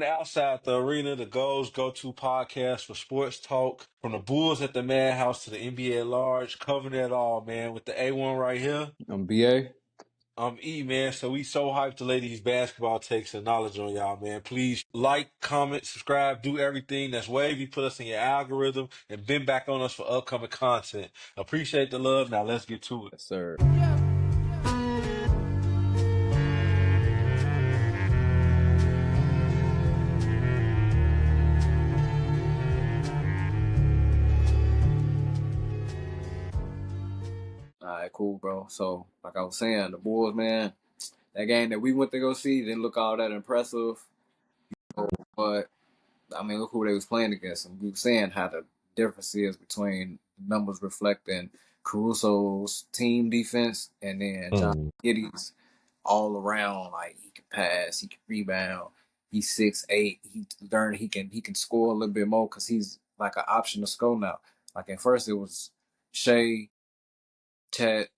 to Outside the Arena, the Goals Go To podcast for sports talk. From the Bulls at the Madhouse to the NBA at large, covering it all, man. With the A1 right here, I'm BA. I'm E, man. So we so hyped to lay these basketball takes and knowledge on y'all, man. Please like, comment, subscribe, do everything that's wavy. Put us in your algorithm and been back on us for upcoming content. Appreciate the love. Now let's get to it. Yes, sir. All right, cool, bro. So, like I was saying, the Bulls, man, that game that we went to go see didn't look all that impressive. But, I mean, look who they was playing against. And we were saying how the difference is between numbers reflecting Caruso's team defense and then John Mm. Giddey's all around. Like, he can pass, he can rebound. He's 6'8". He learned he can score a little bit more because he's like an option to score now. Like, at first it was Shea, Chet,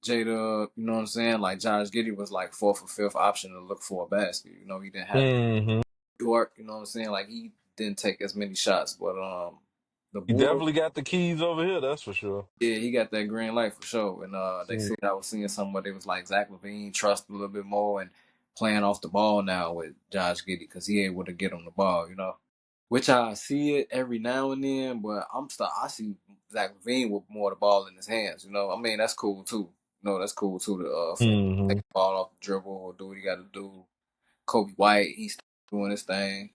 Jada, you know what I'm saying? Like Josh Giddey was like fourth or fifth option to look for a basket. You know, he didn't have Hmm. York, you know what I'm saying? Like he didn't take as many shots. But the He Bulls, definitely got the keys over here, that's for sure. yeah, he got that green light for sure. And they Mm. said I was seeing something where they was like Zach LaVine trust a little bit more and playing off the ball now with Josh Giddey because he able to get on the ball, you know. Which I see it every now and then, but I see Zach LaVine with more of the ball in his hands, you know. I mean, that's cool too. No, that's cool too to for him to take Hmm. the ball off the dribble or do what he got to do. Kobe White, he's doing his thing.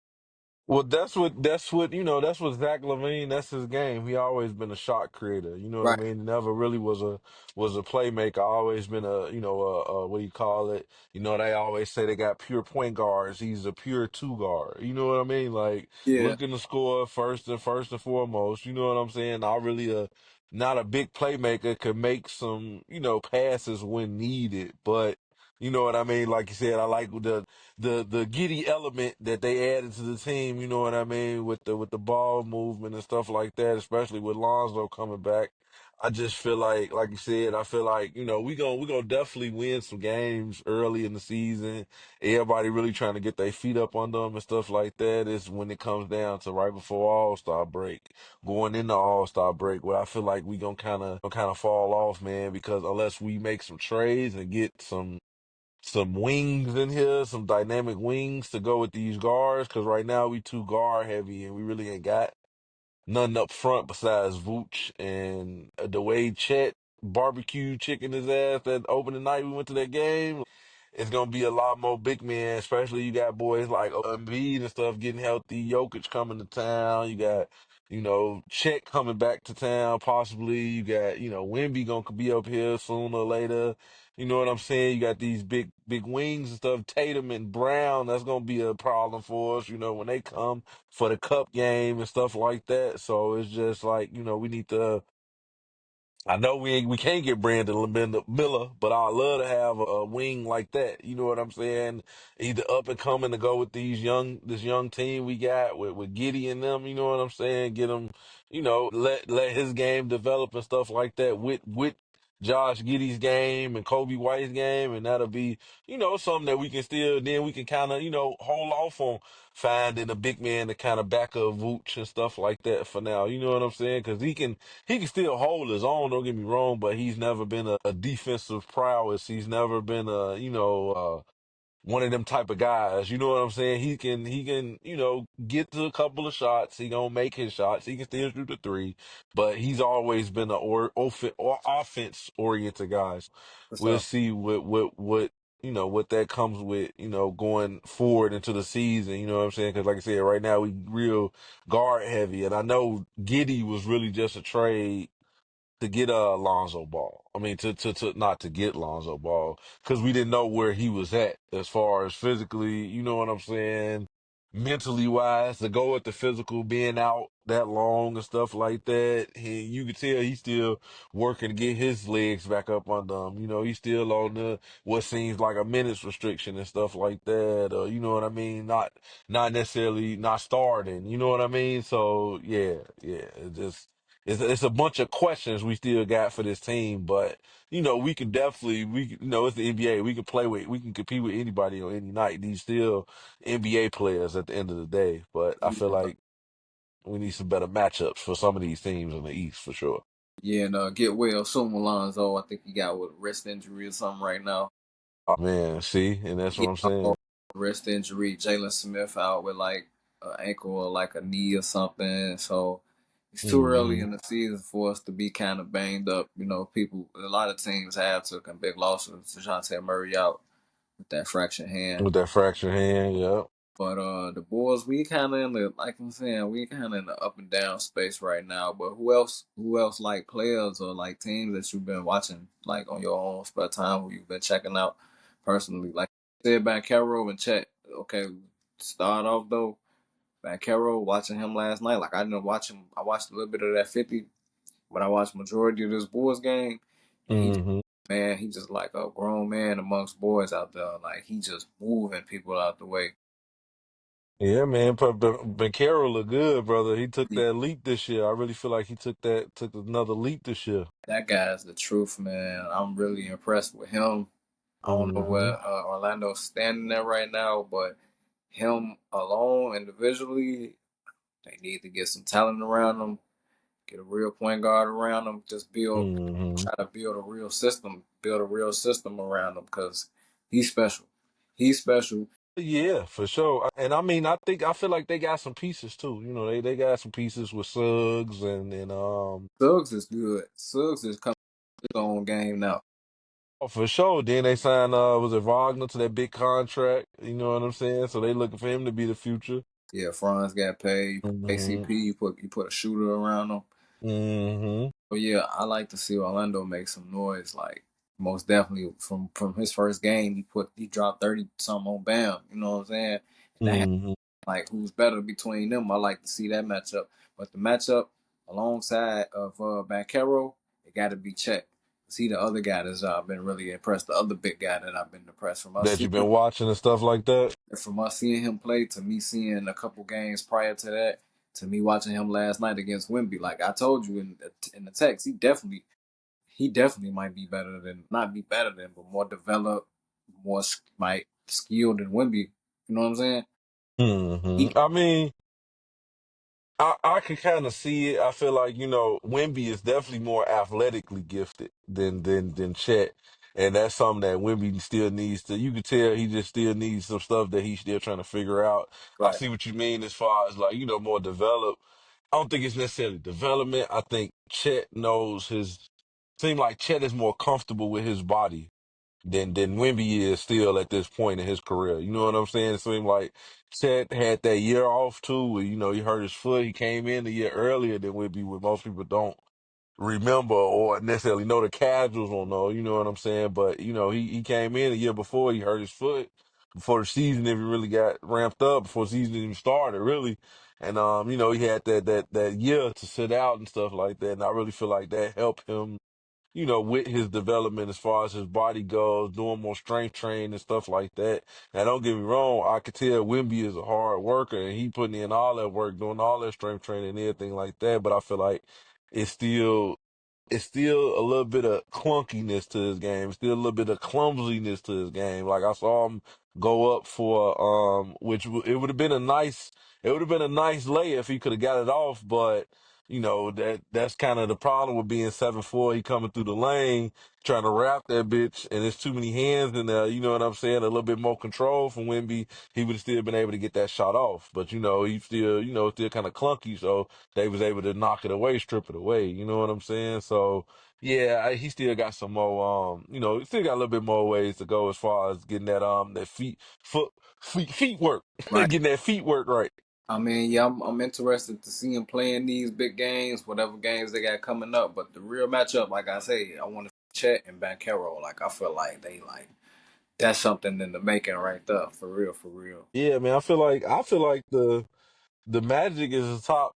Well, that's what Zach LaVine, that's his game. He always been a shot creator. You know what I Right. mean? Never really was a playmaker. Always been a what do you call it? You know, they always say they got pure point guards. He's a pure two guard. You know what I mean? Like Yeah. looking to score first and foremost. You know what I'm saying? Not a big playmaker, could make some, passes when needed, but you know what I mean? Like you said, I like the giddy element that they added to the team, you know what I mean, with the ball movement and stuff like that, especially with Lonzo coming back. I just feel like you said, I feel like, we gonna definitely win some games early in the season. Everybody really trying to get their feet up on them and stuff like that is when it comes down to right before All-Star break, going into All-Star break, where I feel like we gonna kind of fall off, man, because unless we make some trades and get some wings in here, some dynamic wings to go with these guards. Because right now we too guard heavy, and we really ain't got nothing up front besides Vooch and the way Chet barbecue chicken his ass that opening night we went to that game. It's gonna be a lot more big men, especially you got boys like Embiid and stuff getting healthy, Jokic coming to town. You got, Chet coming back to town possibly. You got, Wemby gonna be up here sooner or later. You know what I'm saying? You got these big wings and stuff. Tatum and Brown, that's gonna be a problem for us, when they come for the cup game and stuff like that. So it's just like, we need to. I know we can't get Miller, but I'd love to have a wing like that. You know what I'm saying? Either up and coming to go with this young team we got with Giddy and them. You know what I'm saying? Get him, let his game develop and stuff like that with Josh Giddey's game and Kobe White's game, and that'll be something that we can still then we can kind of hold off on finding a big man to kind of back up Vooch and stuff like that for now. You know what I'm saying? Because he can still hold his own, don't get me wrong, but he's never been a defensive prowess. He's never been one of them type of guys. You know what I'm saying? He can, get to a couple of shots. He gonna make his shots. He can still shoot the three, but he's always been or offense oriented guys. For We'll sure. see what that comes with, going forward into the season. You know what I'm saying? Because like I said, right now we real guard heavy, and I know Giddy was really just a trade to get Lonzo Ball. I mean, to not to get Lonzo Ball because we didn't know where he was at as far as physically. You know what I'm saying? Mentally wise, to go with the physical being out that long and stuff like that. You could tell he's still working to get his legs back up under him. He's still on the what seems like a minutes restriction and stuff like that. You know what I mean? Not necessarily not starting. You know what I mean? So yeah, yeah. It just it's a bunch of questions we still got for this team, but we can definitely it's the NBA. We can compete with anybody on any night. These still NBA players at the end of the day, but I feel Yeah, like we need some better matchups for some of these teams in the East for sure. yeah, and get well soon, Alonzo. I think he got with a wrist injury or something right now. Oh, man, see, and that's what He I'm out saying. for a wrist injury. Jalen Smith out with like an ankle or like a knee or something. So it's too early Hmm. in the season for us to be kind of banged up. People, a lot of teams have took a big losses. Dejounte Murray out with that fractured hand. With that fractured hand, yeah. But the Bulls, we kind of in the like I'm saying, we kind of in the up and down space right now. But who else? Who else like players or like teams that you've been watching like on your own spare time who you've been checking out personally? Like you said, Bankero and Chet. Okay, start off though. Bankero, watching him last night. Like I didn't watch him. I watched a little bit of that 50, but I watched majority of this Bulls game, and Hmm. he just like a grown man amongst boys out there. Like he just moving people out the way. Yeah, man, but Carroll look good, brother. He took that leap this year. I really feel like he took another leap this year. That guy's the truth, man. I'm really impressed with him. I don't know Hmm. where Orlando's standing at right now, but him alone individually, they need to get some talent around him, get a real point guard around him, just Hmm. try to build a real system around him because he's special. He's special. Yeah, for sure. And I mean, I feel like they got some pieces too. They got some pieces with Suggs and Suggs is good. Suggs is coming to his own game now. oh, for sure. Then they signed was it Wagner to that big contract. You know what I'm saying? So they looking for him to be the future. Yeah, Franz got paid. You put Hmm. ACP, you put a shooter around him. Hmm. But yeah, I like to see Orlando make some noise. Like most definitely from his first game, he dropped 30 something on Bam. You know what I'm saying? And that Hmm. like who's better between them? I like to see that matchup. But the matchup alongside of Bankero, it got to be Chet. See the other guy that's been really impressed. The other big guy that I've been impressed That you've been watching and stuff like that. from us seeing him play to me seeing a couple games prior to that to me watching him last night against Wimby. Like I told you in the text, he definitely might be better than not be better than, but more developed, more like skilled than Wimby. You know what I'm saying? Hmm. He I mean, I can kind of see it. I feel like Wemby is definitely more athletically gifted than Chet, and that's something that Wemby still needs to. You can tell he just still needs some stuff that he's still trying to figure out. I right, see what you mean as far as like more developed. I don't think it's necessarily development. I think Chet knows his. Seem like Chet is more comfortable with his body than Wemby is still at this point in his career. You know what I'm saying? It seemed like Chet had that year off too, where he hurt his foot. He came in a year earlier than Wemby, what most people don't remember or necessarily know. The casuals don't know. You know what I'm saying? But he came in a year before he hurt his foot before the season even really got ramped up, before the season even started really. And he had that year to sit out and stuff like that. And I really feel like that helped him with his development as far as his body goes, doing more strength training and stuff like that. Now, don't get me wrong, I could tell Wimby is a hard worker and he putting in all that work, doing all that strength training and everything like that. But I feel like it's still it's still a little bit of clunkiness to his game, still a little bit of clumsiness to his game. Like I saw him go up for it would have been a nice lay if he could have got it off, but that's kind of the problem with being 7'4". He coming through the lane trying to wrap that bitch, and there's too many hands in there. You know what I'm saying? A little bit more control from Wimby, he would have still been able to get that shot off. But he still still kind of clunky, so they was able to knock it away, strip it away. You know what I'm saying? So yeah, he still got some more. He still got a little bit more ways to go as far as getting that feet work, right. getting that feet work right. I mean, yeah, I'm interested to see him playing these big games, whatever games they got coming up. But the real matchup, like I say, I want to Chet and Bankero. Like I feel like they like that's something in the making right there, for real, for real. Yeah, man. I feel like the Magic is a top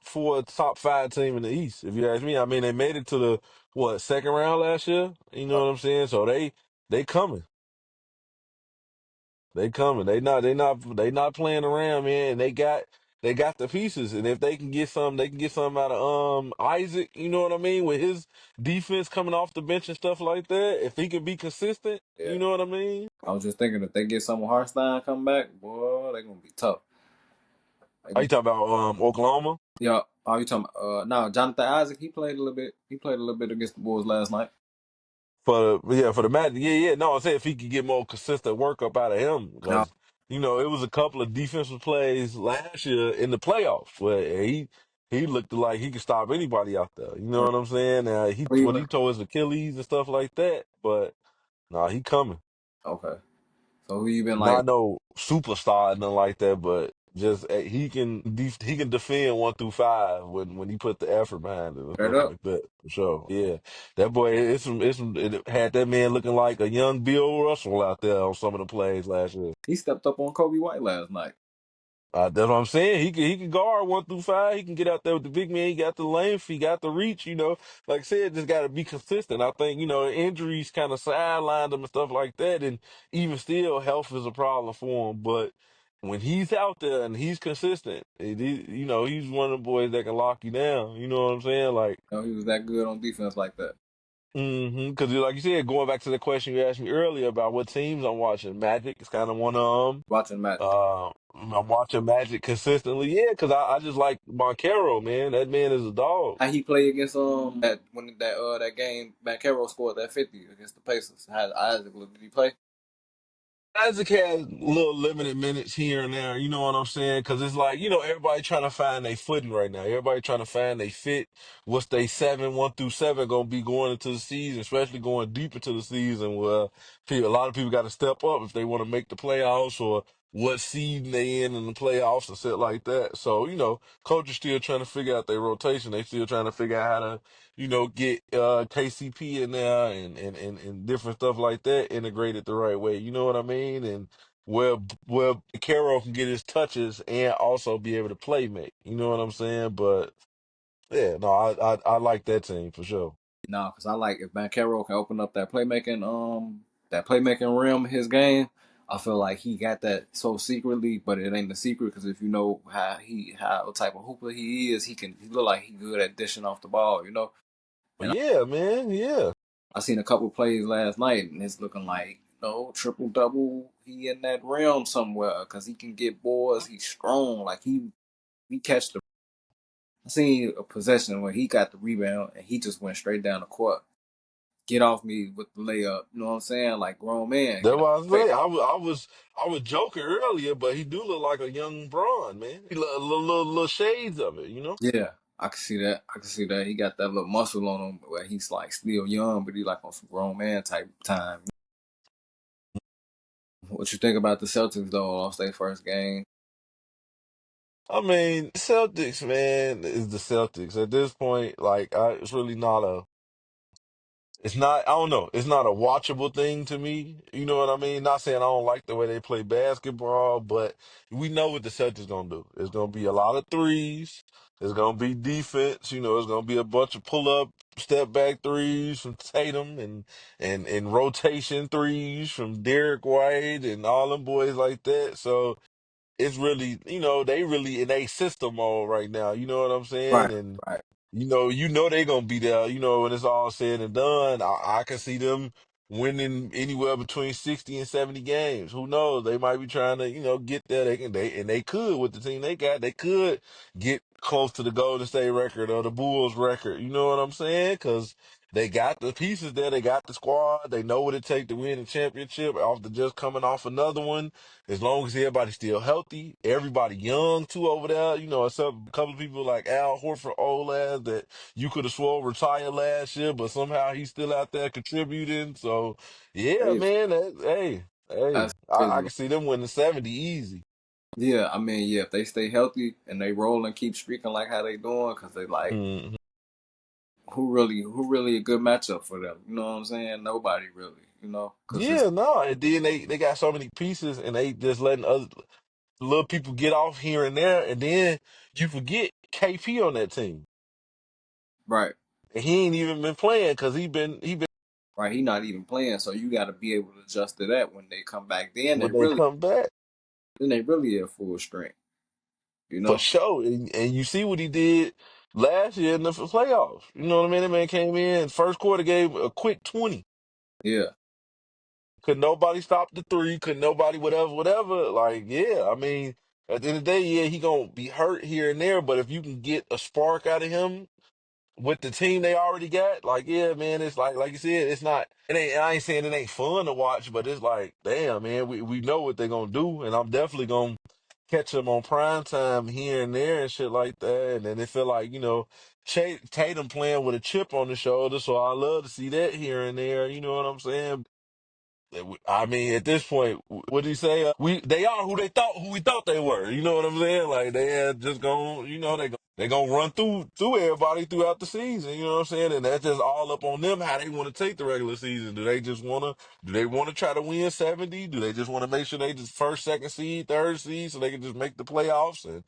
four, top five team in the East. If you ask me, I mean they made it to the second round last year. You know what I'm saying? So they coming, they coming. They not playing around, man. And they got they got the pieces, and if they can get some, they can get some out of Isaac. You know what I mean? With his defense coming off the bench and stuff like that, if he can be consistent, Yeah. you know what I mean? I was just thinking if they get someone Harstein come back, boy, they're gonna be tough. They Are gonna, you talking about Oklahoma? yeah. Oh, you talking? No, Jonathan Isaac. He played a little bit. He played a little bit against the Bulls last night. For the Magic, yeah. No, I'm saying if he could get more consistent work up out of him, No, because it was a couple of defensive plays last year in the playoffs where he looked like he could stop anybody out there. You know what I'm saying? He when he Cleveland. tore his Achilles and stuff like that, but nah, he coming. Okay. So who you been like Not no superstar, nothing like that, but just he can defend 1 through 5 when he put the effort behind it and straight stuff up? like that for sure. Yeah, that boy, it had that man looking like a young Bill Russell out there on some of the plays last year. He stepped up on Kobe White last night. That's what I'm saying. He can guard 1 through 5. He can get out there with the big man. He got the length. He got the reach. Like I said, just got to be consistent. I think injuries kind of sidelined him and stuff like that. And even still, health is a problem for him. But when he's out there and he's consistent, he's one of the boys that can lock you down. You know what I'm saying? Like, You know, he was that good on defense like that. because like you said, going back to the question you asked me earlier about what teams I'm watching, Magic is kind of one of them. Watching Magic. I'm watching Magic consistently, yeah, because I just like Moncaro, man. That man is a dog. How he played against that game Bankero scored that 50 against the Pacers. How Isaac look? Did he play? Isaac has little limited minutes here and there, you know what I'm saying? Because it's like, everybody trying to find their footing right now. Everybody trying to find their fit. What's they 1 through 7 going to be going into the season, especially going deep into the season where a lot of people got to step up if they want to make the playoffs or what seed they in the playoffs and shit like that. So, coach is still trying to figure out their rotation. They still trying to figure out how to get KCP in there and different stuff like that integrated the right way. You know what I mean? And where Carroll can get his touches and also be able to play make. You know what I'm saying? But yeah, no, I like that team for sure. No, because I like if Bankero can open up that playmaking rim in his game. I feel like he got that so secretly, but it ain't the secret because if you know how type of hooper he look like he good at dishing off the ball, you know. But And yeah, man, yeah. I seen a couple plays last night, and it's looking like triple double. He in that realm somewhere because he can get boards. He's strong. Like he catch the. I seen a possession where he got the rebound and he just went straight down the court. Get off me with the layup. You know what I'm saying? Like grown man, That's get off what I the face. say. I was joking earlier, but he do look like a young Braun, man. He look little shades of it. Yeah, I can see that. I can see that. He got that little muscle on him where he's like still young, but he like on some grown man type time. What you think about the Celtics though? Lost their first game. I mean, Celtics, man, is the Celtics. At this point, like, it's really not it's not, I don't know, it's not a watchable thing to me. You know what I mean? Not saying I don't like the way they play basketball, but we know what the Celtics gonna do. It's gonna be a lot of threes. It's gonna be defense. It's gonna be a bunch of pull up, step back threes from Tatum and rotation threes from Derek White and all them boys like that. So it's really, they really in a system mode right now. You know what I'm saying? Right, And right. they gonna be there. When it's all said and done, I can see them winning anywhere between 60 and 70 games. Who knows? They might be trying to, get there. They could with the team they got. They could get close to the Golden State record or the Bulls record. You know what I'm saying? Because they got the pieces there. They got the squad. They know what it takes to win a championship after just coming off another one. As long as everybody's still healthy, everybody young too over there. Except a couple of people like Al Horford, old ass that you could have swore retired last year, but somehow he's still out there contributing. So yeah, Crazy. man. Hey, That's I crazy. can see them winning 70 easy. Yeah, I mean, yeah, if they stay healthy and they roll and keep streaking like how they doing, because they like Mhm. who really a good matchup for them. You know what I'm saying? Nobody really. Because it's Yeah, no, and then they got so many pieces, and they just letting other little people get off here and there, and then you forget KP on that team, right, and he ain't even been playing because he been right. He not even playing, so you got to be able to adjust to that when they come back. when they come back. Then they really at full strength. You for know? sure. And you see what he did last year in the playoffs. You know what I mean? That man came in first quarter, gave a quick 20. Yeah. Could nobody stop the three? Could nobody whatever, whatever? Like, yeah, I mean, at the end of the day, yeah, he gonna be hurt here and there, but if you can get a spark out of him with the team they already got, like, yeah, man, it's like you said, it's not it ain't I ain't saying it ain't fun to watch, but it's like, damn, man, we know what they're gonna do, and I'm definitely gonna catch them on prime time here and there and shit like that. And then it feel like, Tatum playing with a chip on the shoulder, so I love to see that here and there, you know what I'm saying? I mean, at this point, what did he say? They are who we thought they were. You know what I'm saying? Like they had just gone, they gonna run through everybody throughout the season. You know what I'm saying? And that's just all up on them how they want to take the regular season. Do they want to try to win 70? Do they just want to make sure they just first, second seed, third seed, so they can just make the playoffs and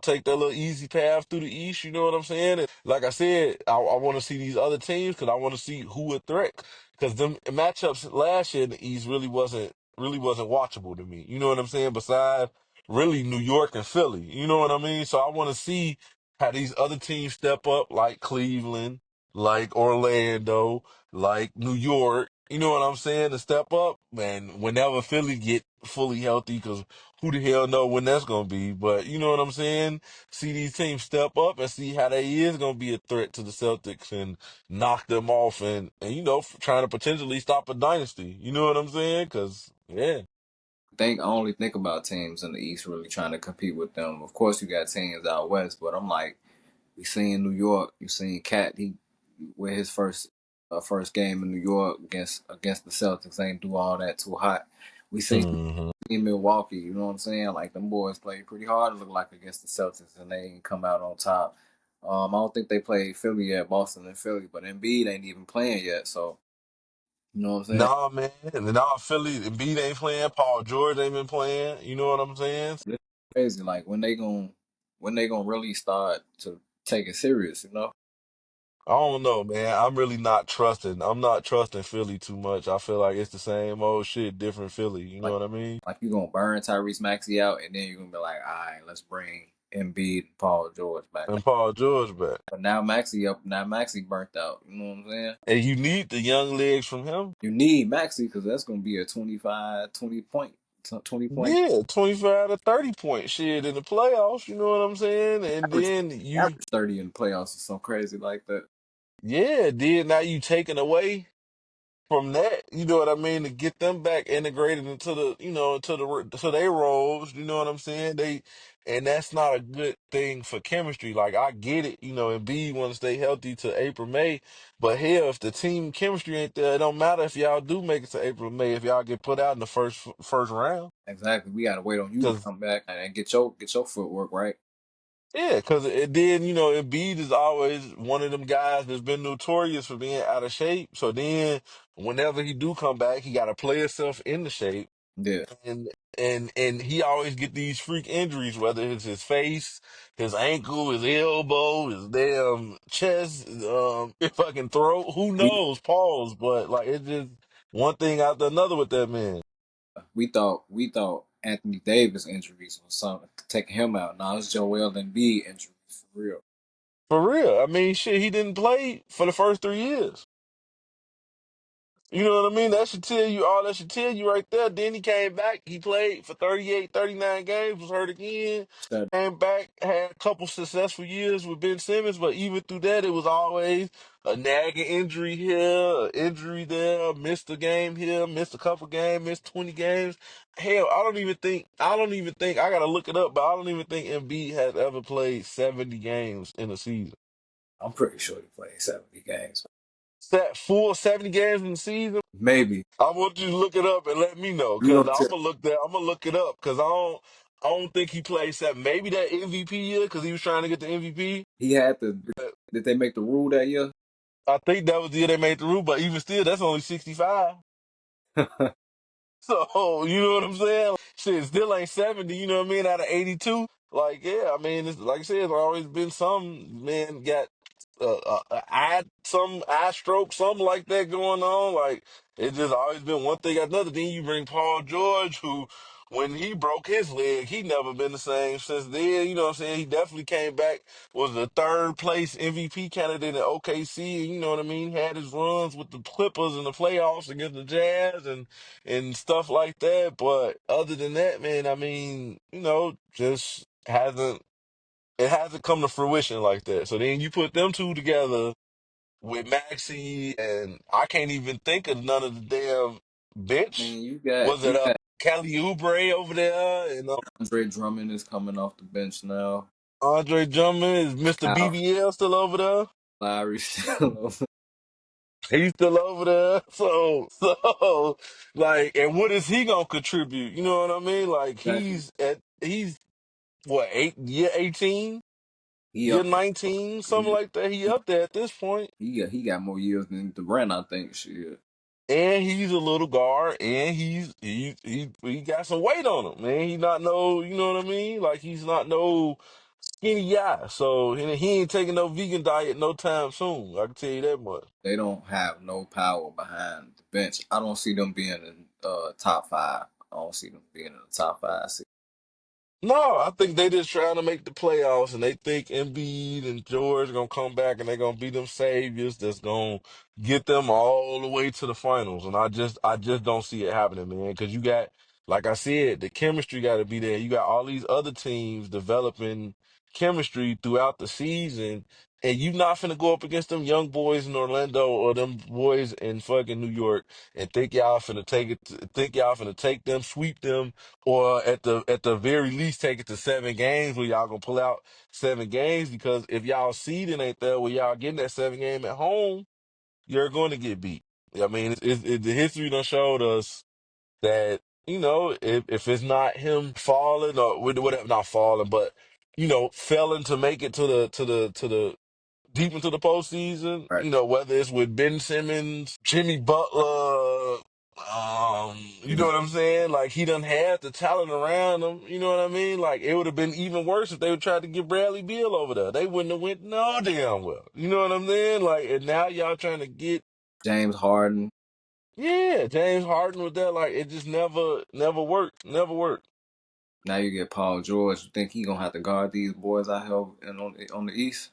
take that little easy path through the East? You know what I'm saying? And like I said, I want to see these other teams because I want to see who a threat. Because them matchups last year in the East really wasn't watchable to me. You know what I'm saying? Besides really New York and Philly. You know what I mean? So I want to see how these other teams step up, like Cleveland, like Orlando, like New York. You know what I'm saying? To step up, man. Whenever Philly get fully healthy, because who the hell know when that's gonna be? But you know what I'm saying? See these teams step up and see how they is gonna be a threat to the Celtics and knock them off and trying to potentially stop a dynasty. You know what I'm saying? Because yeah, I only think about teams in the East really trying to compete with them. Of course, you got teams out west, but I'm like, we seen New York. You seen Cat. He with his first game in New York against the Celtics ain't do all that too hot. We seen hmm in Milwaukee. You know what I'm saying? Like them boys played pretty hard. It looked like against the Celtics, and they ain't come out on top. I don't think they played Philly yet, Boston and Philly, but Embiid ain't even playing yet. So you know what I'm saying? nah, man, and now Philly, Embiid ain't playing, Paul George ain't been playing. You know what I'm saying? It's crazy. Like when they gonna really start to take it serious? You know? I don't know, man. I'm really not trusting. I'm not trusting Philly too much. I feel like it's the same old shit, different Philly. You know Like what I mean? like you gonna burn Tyrese Maxey out, and then you're gonna be like, all right, let's bring Embiid and Paul George back. And Paul George back. But now Maxey up. Now Maxey burnt out. You know what I'm saying? And you need the young legs from him. You need Maxey because that's gonna be a 25, 20 point. Yeah, 25 to 30 point shit in the playoffs, you know what I'm saying? And Average then you, average 30 in the playoffs or something crazy like that. yeah, then now you taking away from that, you know what I mean, to get them back integrated into to their roles, you know what I'm saying? And that's not a good thing for chemistry. Like I get it, and B want to stay healthy to April, May, but hell, if the team chemistry ain't there, it don't matter if y'all do make it to April, May, if y'all get put out in the first round. Exactly. We gotta wait on you to come back and get your footwork right. Yeah, because it did, Embiid is always one of them guys that's been notorious for being out of shape. So then whenever he do come back, he gotta play himself into shape. Yeah. And and he always get these freak injuries, whether it's his face, his ankle, his elbow, his damn chest, his fucking throat. Who We knows? Pause. But like it's just one thing after another with that man. we thought Anthony Davis injuries was something taking him out. Now it's Joel Embiid injuries for real. For real. I mean, shit, he didn't play for the first 3 years. You know what I mean? That should tell you right there. Then he came back. He played for 38, 39 games, was hurt again. Said Came back, had a couple successful years with Ben Simmons, but even through that, it was always a nagging injury here, an injury there, missed a game here, missed a couple games, missed 20 games. Hell, I don't even think, I gotta look it up, but I don't even think Embiid has ever played 70 games in a season. I'm pretty sure he played 70 games. Full 70 games in the season? Maybe. I want you to look it up and let me know You because gonna tell I'm gonna look it up because I don't think he played set maybe that MVP year because he was trying to get the MVP. he had to did they make the rule that year? I think that was the year they made the rule, but even still, that's only 65. So you know what I'm saying? Shit, still ain't 70. You know what I mean? Out of 82, like yeah, I mean, it's, like I said, there's always been some man got some eye stroke, something like that going on. Like it's just always been one thing after another. Then you bring Paul George, who when he broke his leg, he never been the same since then. You know what I'm saying? He definitely came back, was the third place MVP candidate in OKC. You know what I mean? Had his runs with the Clippers in the playoffs against the Jazz and stuff like that. But other than that, man, I mean, just hasn't it hasn't come to fruition like that. So then you put them two together with Maxi, and I can't even think of none of the damn I bench. mean, Was it you got Kelly Oubre over there, and Andre Drummond is coming off the bench now. Andre Drummond? Is Mr. Kyle BBL still over there? Lowry still. He's still over there. So, like, and what is he gonna contribute? You know what I mean? Like, Exactly. he's what, year 18, He year up 19, something he like that. He up there at this point. he got more years than Durant, I think. Shit. And he's a little guard, and he got some weight on him, man. He not no, you know what I mean? Like he's not no skinny guy. So he ain't taking no vegan diet no time soon. I can tell you that much. They don't have no power behind the bench. I don't see them being in top five. I don't see them being in the top five. No, I think they just trying to make the playoffs, and they think Embiid and George gonna come back, and they're gonna be them saviors that's gonna get them all the way to the finals. And I just don't see it happening, man. Because you got, like I said, the chemistry got to be there. You got all these other teams developing chemistry throughout the season, and you not finna go up against them young boys in Orlando or them boys in fucking New York and think y'all finna take them, sweep them, or at the very least take it to 7 games where y'all gonna pull out 7 games, because if y'all seeding ain't there where y'all getting that 7 game at home, you're going to get beat. I mean, the history done showed us that if it's not him falling or whatever, not falling, but failing to make it to the deep into the postseason, Right. whether it's with Ben Simmons, Jimmy Butler, you know what I'm saying? Like he done had the talent around him, you know what I mean? Like it would have been even worse if they would try to get Bradley Beal over there. They wouldn't have went no damn well. You know what I'm saying? Like, and now y'all trying to get, James Harden. yeah, James Harden with that. Like it just never worked. Never worked. Now you get Paul George. You think he gonna have to guard these boys out here and on the East?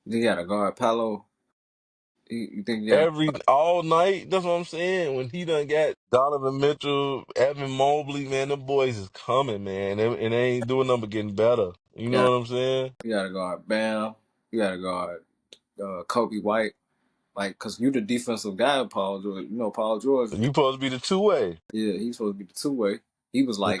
You think he got to guard Paolo? You think he got All night. That's what I'm saying. When he done got Donovan Mitchell, Evan Mobley, man, them boys is coming, man, and they ain't doing nothing but getting better. You know got what I'm saying? you got to guard Bam? You got to guard Kobe White. Like, cause you the defensive guy, Paul George. You know Paul George. You supposed to be the two-way. Yeah, he's supposed to be the two way. He was like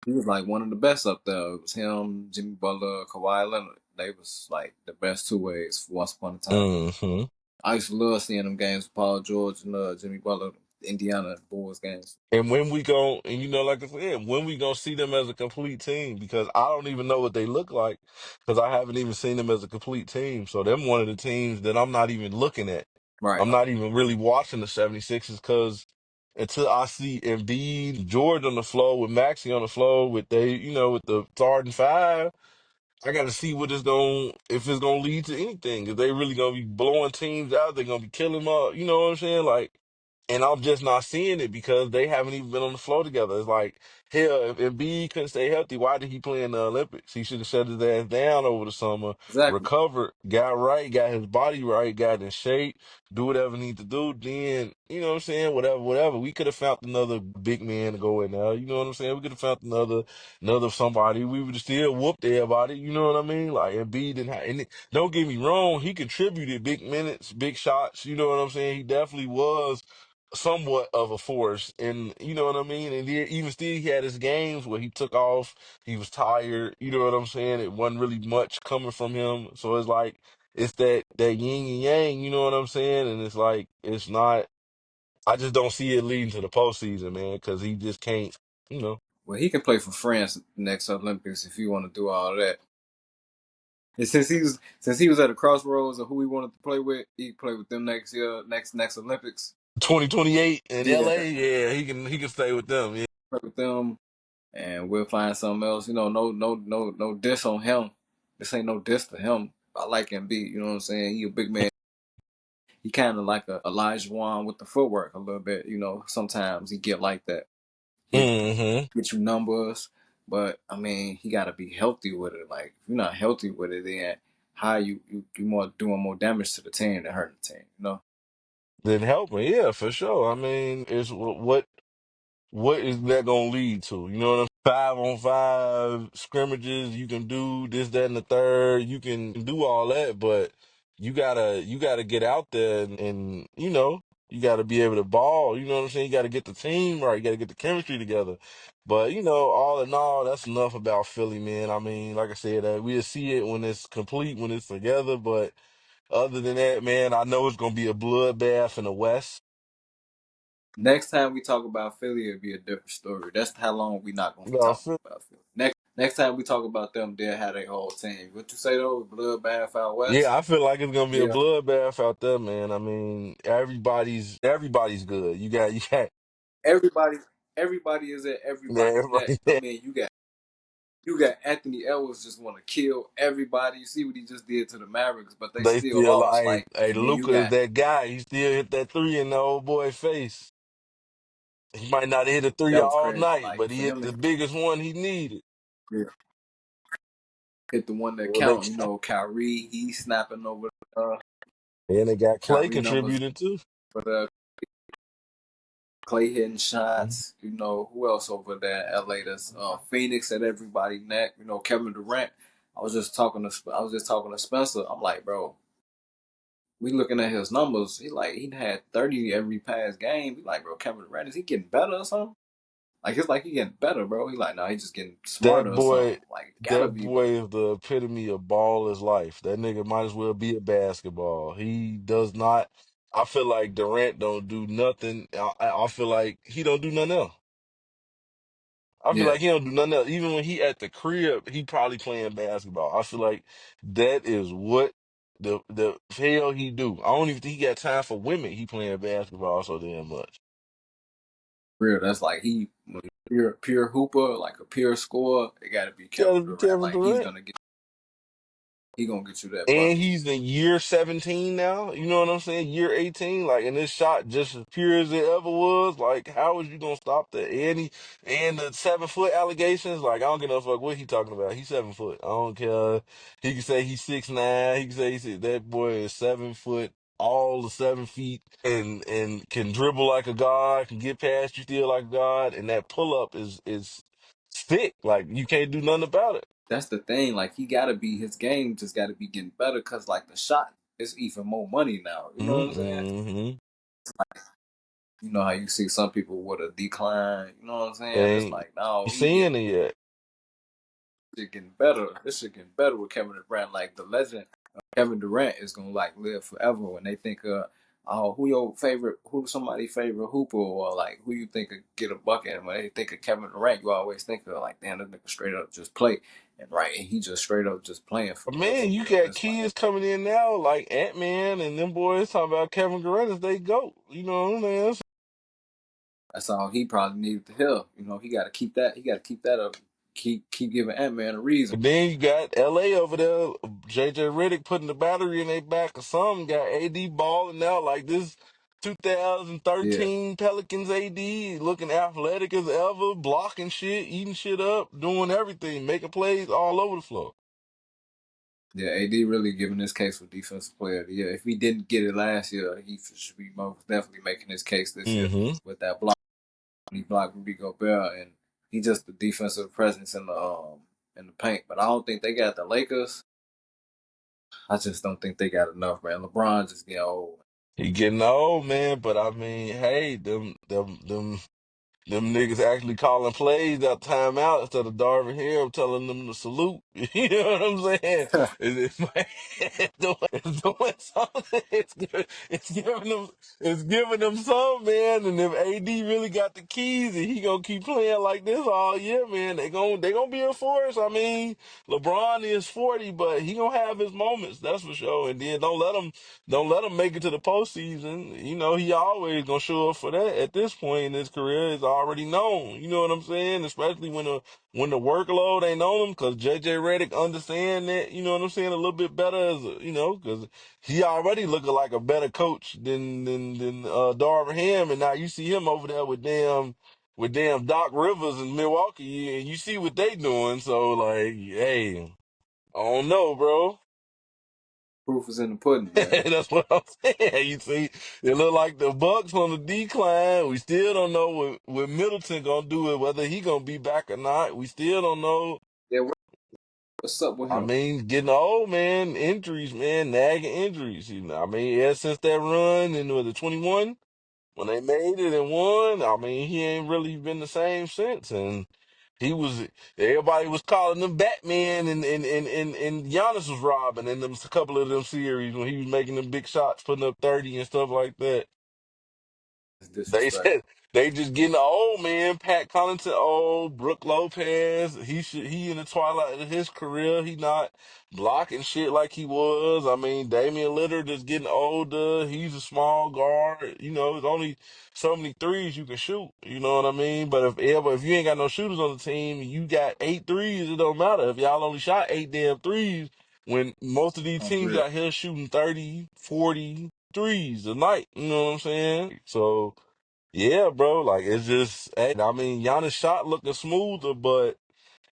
one of the best up there. It was him, Jimmy Butler, Kawhi Leonard. They was like the best two ways once upon a time. Hmm. I used to love seeing them games with Paul George and Jimmy Butler, Indiana Bulls games. And when we go, and like I said, when we gonna see them as a complete team? Because I don't even know what they look like, because I haven't even seen them as a complete team. So them one of the teams that I'm not even looking at. Right. I'm not even really watching the 76ers, because until I see Embiid, George on the floor with Maxi on the floor with with the starting five, I got to see what it's going if it's gonna lead to anything. If they really gonna be blowing teams out, they're gonna be killing them up. You know what I'm saying? Like, and I'm just not seeing it because they haven't even been on the floor together. It's like, hell, if Embiid couldn't stay healthy, why did he play in the Olympics? He should have shut his ass down over the summer, Exactly. recovered, got right, got his body right, got in shape, do whatever he need to do. Then, you know what I'm saying? Whatever. We could have found another big man to go in there. You know what I'm saying? We could have found another somebody. We would have still whooped everybody. You know what I mean? Like Embiid didn't have, and don't get me wrong, he contributed big minutes, big shots. You know what I'm saying? He definitely was somewhat of a force, and you know what I mean. And then, even still, he had his games where he took off. He was tired. You know what I'm saying? It wasn't really much coming from him. So it's like it's that yin and yang. You know what I'm saying? And it's like it's not. I just don't see it leading to the postseason, man, because he just can't. You know. Well, he can play for France next Olympics if you want to do all that. And since he was at a crossroads of who he wanted to play with, he play with them next year, next Olympics. 2028 in Yeah, LA, yeah, he can stay with them. Yeah. play with them, and we'll find something else. No diss on him. This ain't no diss to him. I like Embiid. You know what I'm saying? He a big man. He kind of like a Elijah Wan with the footwork a little bit. Sometimes he get like that. Hmm. get you numbers. But I mean, he got to be healthy with it. Like if you're not healthy with it, then how you more doing more damage to the team than hurting the team. You know. Then help me, yeah, for sure. I mean, it's what is that gonna lead to? You know what I'm 5-on-5 scrimmages, you can do this, that, and the third. You can do all that, but you gotta get out there and you gotta be able to ball. You know what I'm saying? You gotta get the team right, you gotta get the chemistry together. But all in all, that's enough about Philly, man. I mean, like I said, we'll see it when it's complete, when it's together. But other than that, man, I know it's gonna be a bloodbath in the West. Next time we talk about Philly, it'll be a different story. That's how long we not gonna You be know, talking about Philly. Next time we talk about them, they'll have their whole team. What you say though? Bloodbath out yeah, west. I feel like it's gonna be a Yeah, bloodbath out there, man. I mean, everybody's good. You got everybody, everybody is at yeah, everybody's neck. everybody I mean, you got Anthony Edwards just want to kill everybody. You see what he just did to the Mavericks, but they they still still lost. like, Like, hey, and then you Luca is got that guy. He still hit that three in the old boy face. He might not hit a three that was all crazy. night, Like but he for hit him to the biggest one he needed. yeah, hit the one that Well, they count. You know, Kyrie, he's snapping over and they got Clay Kyrie numbers contributing too. for the Clay hitting Mhm. shots. You know, who else over there in LA? That's Phoenix at everybody neck. You know, Kevin Durant. I was just talking to Spencer. I'm like, bro, we looking at his numbers. He had 30 every past game. He like, bro, Kevin Durant, is he getting better or something? Like it's like he getting better, bro. He like, no, he just getting That smarter or something. boy, Like gotta that be, bro. boy is the epitome of ball is life. That nigga might as well be a basketball. He does not. I feel like Durant don't do nothing. I feel like he don't do nothing else. I feel Yeah, like he don't do nothing else. Even when he at the crib, he probably playing basketball. I feel like that is what the hell he do. I don't even think he got time for women. He playing basketball so damn much. real. That's like he pure hooper, like a pure scorer. It gotta be Gotta Kevin be Durant. Kevin Like Durant. he gonna get you that And bucket. he's in year 17 now. You know what I'm saying? Year 18. Like, and this shot just as pure as it ever was. Like, how was you gonna stop that? And the 7 foot allegations. Like, I don't give no fuck what he talking about. He's 7 foot. I don't care. He can say he's 6'9". He can say that boy is 7 foot, all the 7 feet, and can dribble like a god, can get past you still like a god, and that pull up is thick. Like, you can't do nothing about it. That's the thing. Like he gotta be his game just gotta be getting better because like the shot is even more money now. You know what I'm saying? Mm-hmm. You know how you see some people with a decline. You know what I'm saying? It's Ain't like no, he seeing getting it yet. shit getting better. This shit getting better with Kevin Durant. Like the legend of Kevin Durant is gonna like live forever. When they think oh, who somebody favorite hooper, or like who you think could get a bucket. And when they think of Kevin Durant, you always think of like, damn, this nigga straight up just play. And right, and he just straight up just playing for real, Man, for you real. got It's like kids coming in now like Ant-Man and them boys talking about Kevin Durant as they go. You know what I'm saying? that's all he probably needed to hear. You know, he got to keep that. He got to keep that up. Keep giving Ant Man a reason. And then you got LA over there, JJ Redick putting the battery in their back or something. Got AD balling out like this Yeah, 2013 Pelicans AD, looking athletic as ever, blocking shit, eating shit up, doing everything, making plays all over the floor. yeah. AD really giving his case for defensive player of the year. If he didn't get it last year, he should be most definitely making his case this year Mm-hmm. with that block. He blocked Rudy Gobert, and he just the defensive presence in the paint. But I don't think they got the Lakers. I just don't think they got enough, man. LeBron just getting old. He getting old, man, but I mean, hey, them niggas actually calling plays out timeout instead of Darvin Ham telling them to salute. You know what I'm saying? It's doing something. It's giving them some, man. And if AD really got the keys and he gonna keep playing like this all year, man, they gonna be a force. I mean, LeBron is 40, but he gonna have his moments, that's for sure. And then don't let him make it to the postseason. He always gonna show up for that. At this point in his career, is already known. You know what I'm saying? Especially when the workload ain't on him, because JJ Redick understand that. You know what I'm saying? A little bit better because he already looking like a better coach than Darvin Ham, and now you see him over there with damn. with damn Doc Rivers in Milwaukee, and you see what they doing. So like, hey, I don't know, bro. Proof is in the pudding, man. That's what I'm saying. You see, it look like the Bucks on the decline. We still don't know what Middleton gonna do it, whether he gonna be back or not. We still don't know. Yeah, what's up with I him? mean, getting old, man, injuries, man, nagging injuries. I mean, ever since that run in was it 21 when they made it and won, I mean, he ain't really been the same since. And he was everybody was calling him Batman, and Giannis was robbing in them a couple of them series when he was making them big shots, putting up 30 and stuff like that. It's They disrespect. said they just getting old, man. Pat Connaughton old. Brooke Lopez, he in the twilight of his career. He not blocking shit like he was. I mean, Damian Lillard is getting older. He's a small guard. There's only so many threes you can shoot. You know what I mean? But if you ain't got no shooters on the team, you got 8 threes. It don't matter if y'all only shot 8 damn threes. When most of these teams Unreal. out here shooting 30, 40 threes a night. You know what I'm saying? So. Yeah, bro. Like it's just, hey, I mean, Giannis' shot looking smoother, but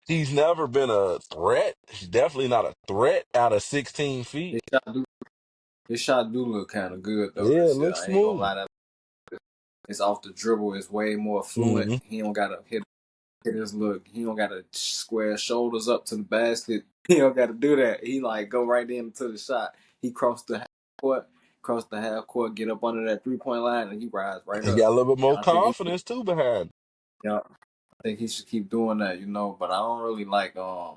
he's never been a threat. He's definitely not a threat out of 16 feet. His shot do, his shot do look kind of good though Yeah, it this year. looks I ain't gonna smooth. lie, that it's off the dribble. It's way more fluent. Hmm. He don't gotta hit his look. He don't gotta square his shoulders up to the basket. He don't gotta do that. He like go right into the shot. He court, cross the half court, get up under that 3 point line, and he rise right He up. got a little bit And more I think confidence too behind. yeah, I think he should keep doing that, But I don't really like I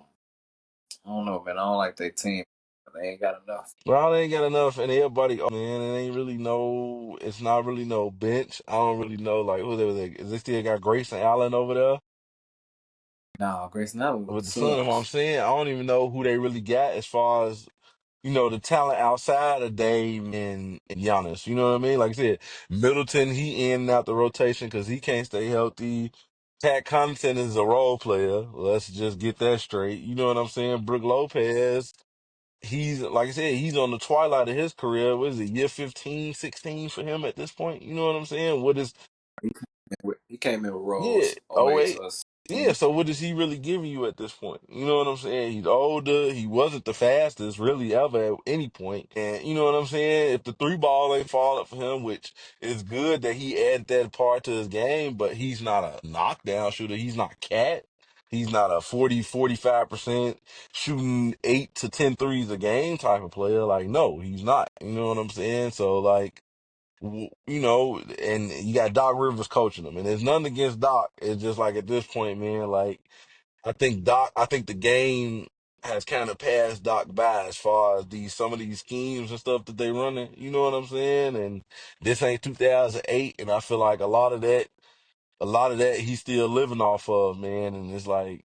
don't know, man. I don't like their team. They ain't got enough. Well, they ain't got enough, and everybody, oh, man, it ain't really it's not really no bench. I don't really know, like, who they was, is they still got Grayson Allen over there No, Grayson Allen with with the the Suns? What I'm Suns. saying, I don't even know who they really got as far as the talent outside of Dame and Giannis. You know what I mean? Like I said, Middleton, he in and out the rotation because he can't stay healthy. Pat Connaughton is a role player. Let's just get that straight. You know what I'm saying? Brooke Lopez, he's, like I said, he's on the twilight of his career. What is it, year 15, 16 for him at this point? You know what I'm saying? What is He came in with yeah, Rose oh 08 eight. to Yeah, 16. so what is he really giving you at this point? You know what I'm saying? He's older. He wasn't the fastest really ever at any point. And you know what I'm saying? If the three ball ain't falling for him, which is good that he added that part to his game, but he's not a knockdown shooter. He's not Cat. He's not a 40, 45% shooting 8 to 10 threes a game type of player. Like, no, he's not. You know what I'm saying? So like, and you got Doc Rivers coaching them, and there's nothing against Doc. It's just like at this point, man, like I think the game has kind of passed Doc by as far as some of these schemes and stuff that they running. You know what I'm saying? And this ain't 2008, and I feel like a lot of that he's still living off of, man. And it's like,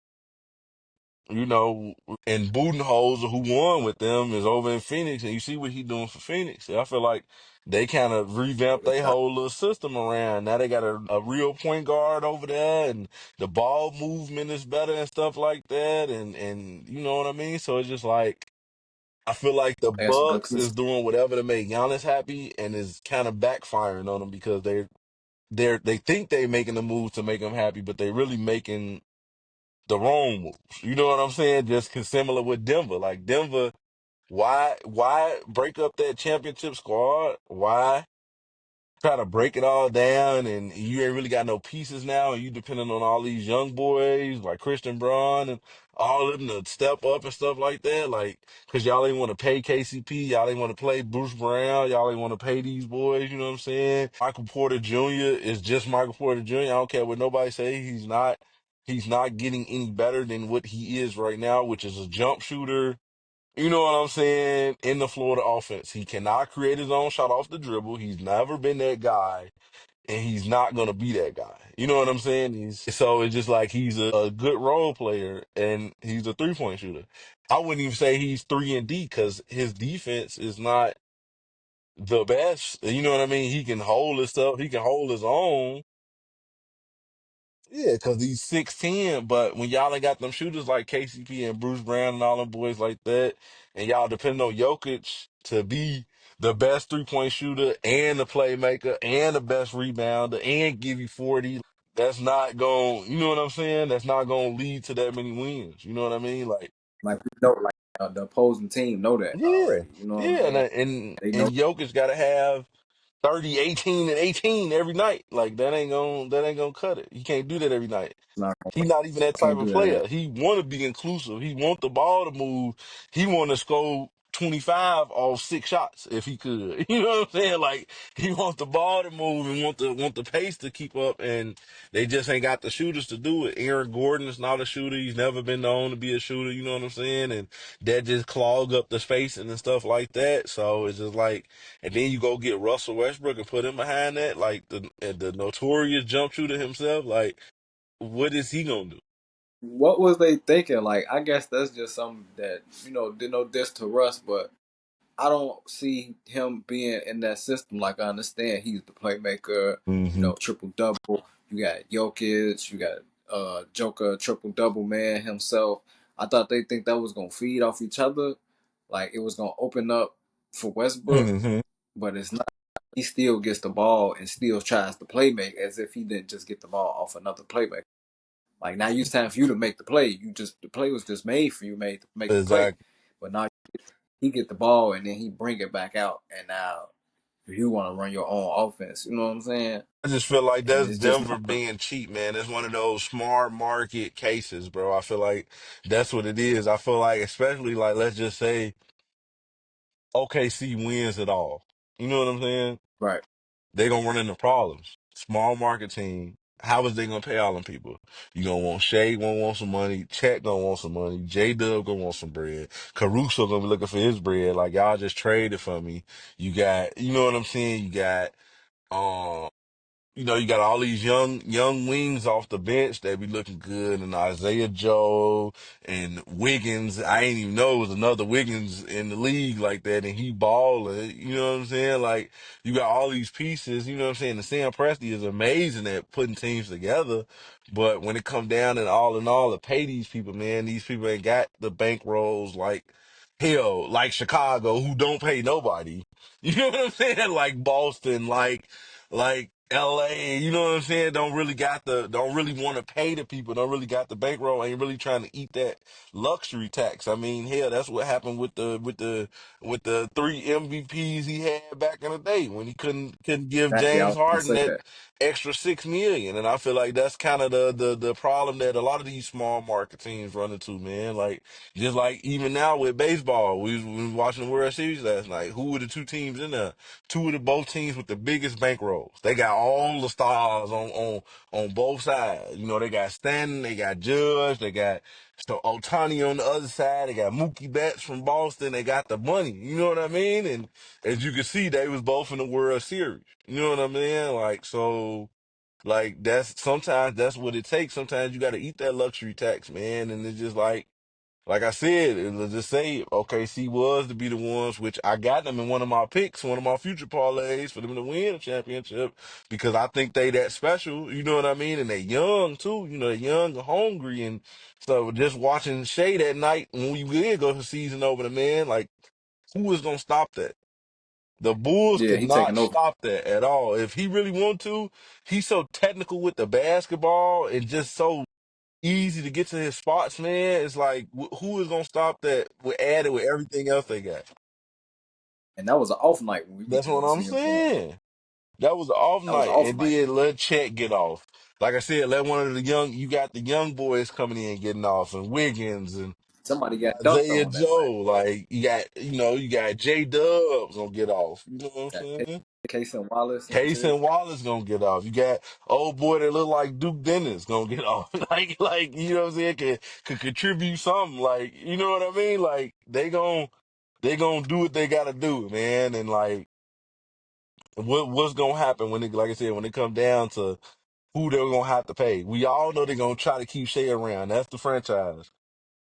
you know, and Budenholzer, who won with them, is over in Phoenix, and you see what he doing for Phoenix. I feel like they kind of revamped their whole little system around. Now they got a real point guard over there, and the ball movement is better and stuff like that, and you know what I mean. So it's just like I feel like the They got some good Bucks pieces. is doing whatever to make Giannis happy, and is kind of backfiring on them because they think they making the move to make him happy, but they really making the wrong moves. You know what I'm saying? Just similar with Denver. Like Denver, why break up that championship squad? Why try to break it all down and you ain't really got no pieces now and you depending on all these young boys like Christian Braun and all of them to step up and stuff like that. Like, cause y'all ain't want to pay KCP, y'all ain't want to play Bruce Brown, y'all ain't want to pay these boys, you know what I'm saying? Michael Porter Jr. is just Michael Porter Jr. I don't care what nobody say, he's not getting any better than what he is right now, which is a jump shooter. You know what I'm saying? In the Florida offense, he cannot create his own shot off the dribble. He's never been that guy, and he's not gonna be that guy. You know what I'm saying? So it's just like he's a good role player, and he's a 3 point shooter. I wouldn't even say he's 3 and D because his defense is not the best. You know what I mean? He can hold his stuff. He can hold his own. Yeah, because he's 6'10", but when y'all ain't got them shooters like KCP and Bruce Brown and all them boys like that, and y'all depend on Jokic to be the best 3 point shooter and the playmaker and the best rebounder and give you 40. that's not going, you know what I'm saying? That's not going to lead to that many wins. You know what I mean? Like, Like we know, like the opposing team know that yeah, already. You know what I'm yeah, and saying? They know and Jokic got to have 30, 18, and 18 every night. Like that ain't gonna cut it. You can't do that every night. it's not He's not even that type can't of do that. player. He want to be inclusive. He want the ball to move. He want to score 25 off 6 shots if he could. You know what I'm saying? Like he wants the ball to move and want the pace to keep up. And they just ain't got the shooters to do it. Aaron Gordon is not a shooter. He's never been known to be a shooter. You know what I'm saying? And that just clog up the spacing and stuff like that. So it's just like, and then you go get Russell Westbrook and put him behind that, like the notorious jump shooter himself. Like, what is he gonna do? What was they thinking? Like, I guess that's just something that did no diss to Russ, but I don't see him being in that system. Like, I understand he's the playmaker, Hmm. triple double. You got Jokic, you got Joker, triple double man himself. I thought they think that was gonna feed off each other, like it was gonna open up for Westbrook, Hmm. but it's not. He still gets the ball and still tries to play make as if he didn't just get the ball off another playmaker. Like now, it's time for you to make the play. The play was just made for you, made to make the play. Exactly. But now he get the ball and then he bring it back out, and now you want to run your own offense. You know what I'm saying? I just feel like And that's it's just Denver being cheap, man. It's one of those smart market cases, bro. I feel like that's what it is. I feel like, especially like, let's just say OKC wins it all. You know what I'm saying? right. They gonna run into problems. Small market team. How is they gonna pay all them people? You gonna want Shea gonna want some money. Chet gonna want some money. J Dub gonna want some bread. Caruso gonna be looking for his bread. Like y'all just traded for me. You got, you know what I'm saying? You got, um, you got all these young wings off the bench that be looking good, and Isaiah Joe and Wiggins. I ain't even know it was another Wiggins in the league like that, and he balling. You know what I'm saying? Like you got all these pieces. You know what I'm saying? The Sam Presti is amazing at putting teams together, but when it come down and all, to pay these people, man, these people ain't got the bankrolls like hell, like Chicago, who don't pay nobody. You know what I'm saying? Like Boston, like LA, you know what I'm saying? Don't really want to pay the people, don't really got the bankroll, ain't really trying to eat that luxury tax. I mean, hell, that's what happened with the three MVPs he had back in the day when he couldn't give Exactly. I James was gonna Harden say that that. extra 6 million. And I feel like that's kind of the problem that a lot of these small market teams run into, man. Like just like even now with baseball, we was watching the World Series last night. Who were the two teams in there? Two of the both teams with the biggest bankrolls. They got all the stars on both sides. You know, they got Stanton, they got Judge, they got so Otani on the other side. They got Mookie Betts from Boston. They got the money. You know what I mean? And as you can see, they was both in the World Series. You know what I mean? Like so. Like sometimes that's what it takes. Sometimes you got to eat that luxury tax, man. And it's just like I said, let's just say OKC was to be the ones, which I got them in one of my picks, one of my future parlays for them to win a championship because I think they that special, you know what I mean? And they young too, they're young and hungry. And so just watching Shea that night when we did go the season over the man, like who is gonna stop that? The Bulls Yeah, could he not taking over. stop that at all. If he really want to, he's so technical with the basketball and just so easy to get to his spots, man. It's like who is gonna stop that with added with everything else they got? And that was an off night when we That's what didn't I'm see him going off. saying. That was an off That was an night, off and night. then let Chet get off. Like I said, let one of the you got the young boys coming in getting off, and Wiggins and Somebody got dunked Isaiah on that Joe. night. Like you got J Dubs gonna get off. You know what I'm Got saying? Case and Wallace and Case shit. and Wallace gonna get off. You got old boy that look like Duke Dennis gonna get off. like you know what I'm saying? Could contribute something. Like you know what I mean? Like they gonna do what they gotta do, man. And like what's gonna happen when it like I said when it come down to who they're gonna have to pay? We all know they're gonna try to keep Shea around. That's the franchise.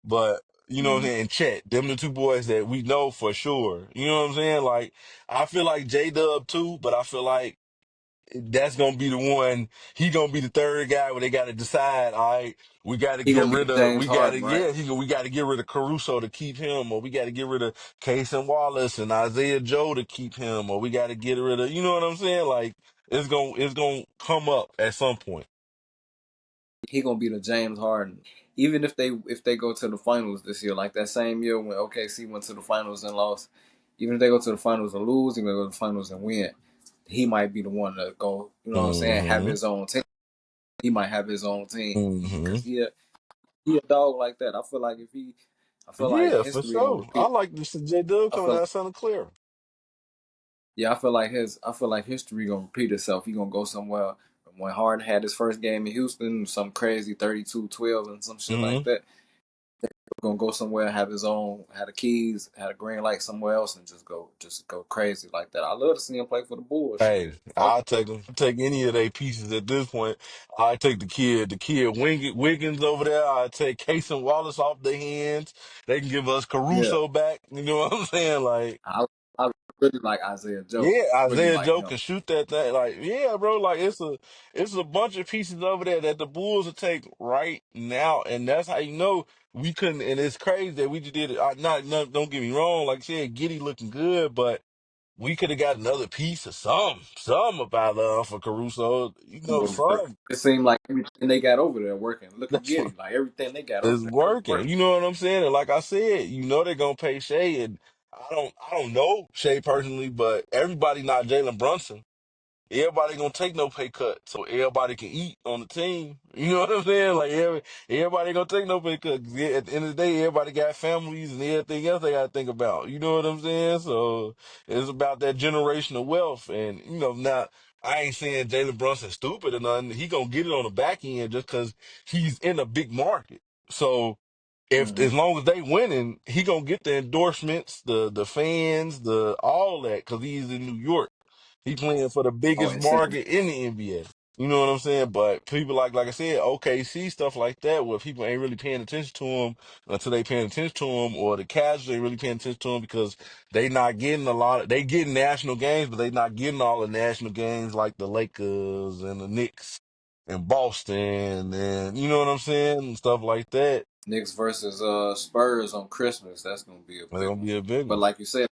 But you know what I'm Mm-hmm. saying? And Chet, them the two boys that we know for sure. You know what I'm saying? Like I feel like J Dub too, but I feel like that's gonna be the one. He gonna be the third guy where they got to decide. All right, we got to He get gonna rid get of. James We got to Harden, right? yeah. We got to get rid of Caruso to keep him, or we got to get rid of Case and Wallace and Isaiah Joe to keep him, or we got to get rid of. You know what I'm saying? Like it's gonna come up at some point. he gonna be the James Harden. Even if they go to the finals this year, like that same year when OKC went to the finals and lost, even if they go to the finals and lose, even if they go to the finals and win, he might be the one to go. You know what I'm saying? Have Mm-hmm. his own team. He might have his own team Mm-hmm. because he a dog like that. I feel like Yeah, for history gonna sure. I repeat. like this J Dub I coming feel out of Santa Clara. Yeah, I feel like history gonna repeat itself. He gonna go somewhere. When Harden had his first game in Houston, some crazy 32-12 and some shit like Mm-hmm. that. He's gonna go somewhere, have his own, have the keys, have a green light somewhere else, and just go crazy like that. I love to see him play for the Bulls. Hey, Shit, fuck. I'll take them. Take any of their pieces at this point. I take the kid Wiggins over there. I take Case and Wallace off their hands. They can give us Yeah, Caruso back. You know what I'm saying? Like, I really like Isaiah Joe. yeah, Really Isaiah like Joe him. can shoot that thing. Like, yeah, bro. Like, it's a bunch of pieces over there that the Bulls will take right now, and that's how you know we couldn't. And it's crazy that we just did it. Don't get me wrong. Like I said, Giddy looking good, but we could have got another piece of some about for Caruso. You know, some It seemed like everything they got over there working. Look at that's what Giddy, like everything they got over is there is working. working. You know what I'm saying? And like I said, you know they're gonna pay Shea, and I don't know Shea personally, but everybody not Jalen Brunson. Everybody gonna take no pay cut, so everybody can eat on the team. You know what I'm saying? Like everybody gonna take no pay cut. 'Cause at the end of the day, everybody got families and everything else they gotta think about. You know what I'm saying? So it's about that generational wealth, and now I ain't saying Jalen Brunson stupid or nothing. He gonna get it on the back end just because he's in a big market. So if Hmm. as long as they winning, he gonna get the endorsements, the fans, the all that because he's in New York. He playing for the Oh, biggest and seeing market in the NBA. You know what I'm saying? But people like I said, OKC stuff like that, where people ain't really paying attention to him until they paying attention to him, or the casuals ain't really paying attention to him because they not getting a lot of they getting national games, but they not getting all the national games like the Lakers and the Knicks and Boston and you know what I'm saying and stuff like that. Knicks versus Spurs on Christmas. That's gonna be a It's big gonna one. be a big But one. like you said,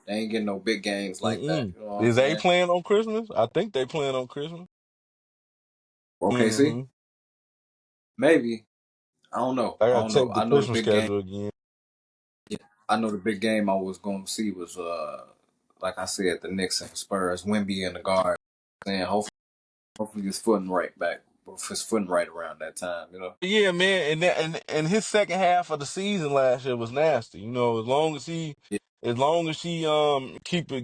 they ain't getting no big games like that. Mm-mm. You know what I'm Is they saying? playing on Christmas? I think they playing on Christmas. Okay, see, Mm-hmm. maybe I don't know. I I gotta don't know. check the I know the Christmas big game. schedule again. Yeah, I know the big game I was going to see was like I said, the Knicks and Spurs. Wemby in the guard. And hopefully his footing right back. His footing right around that time. You know. Yeah, man, and his second half of the season last year was nasty. You know, Yeah, as long as he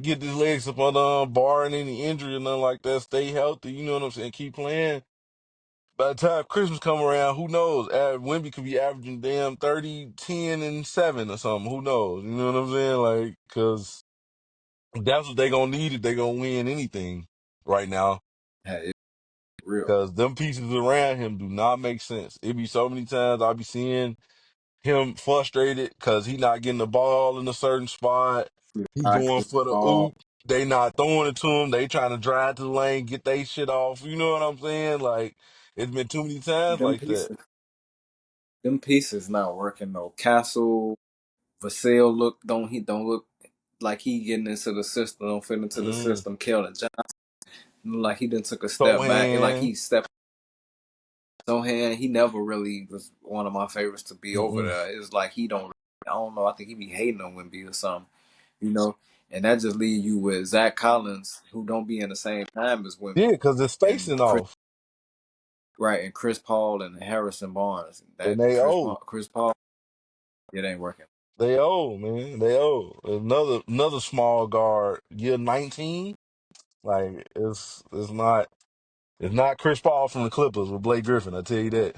get his legs up on barring any injury or nothing like that, stay healthy. You know what I'm saying? Keep playing. By the time Christmas come around, who knows? Wemby could be averaging damn 30, 10, and 7 or something. Who knows? You know what I'm saying? Like, cause that's what they gonna need if they gonna win anything right now. hey, it's real. Cause them pieces around him do not make sense. It be so many times I be seeing him frustrated because he not getting the ball in a certain spot. He I going get for the all oop. They not throwing it to him. They trying to drive to the lane, get they shit off. You know what I'm saying? Like it's been too many times them like that. pieces. Them pieces not working though. Castle, Vassell don't look like he getting into the system. Don't fit into the Mm. system. Keldon Johnson look like he didn't took a step back. It like Cohan. he stepped Sohan, he never really was one of my favorites to be over Mm-mm. there. It's like he don't. I don't know. I think he be hating on Wimby or something, you know. And that just leave you with Zach Collins, who don't be in the same time as Wimby, Yeah, because it's and spacing off, and Chris Paul and Harrison Barnes. and That they old. Chris Paul, it ain't working. They old, man. They old. Another small guard, year 19. Like it's not Chris Paul from the Clippers with Blake Griffin. I tell you that.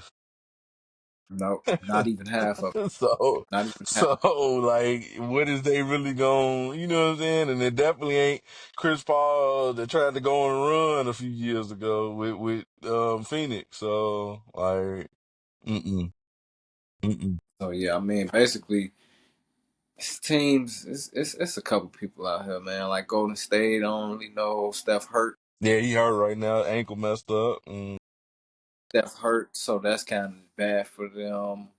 No, not even half of it. So, Not even half. so like, what is they really going? You know what I'm saying? And it definitely ain't Chris Paul that tried to go on a run a few years ago with Phoenix. So, like, mm-mm, mm-mm. So yeah, I mean, basically, it's teams. It's a couple people out here, man. Like Golden State, I don't really know. Yeah, he hurt right now, ankle messed up. Steph hurt, so that's kind of bad for them.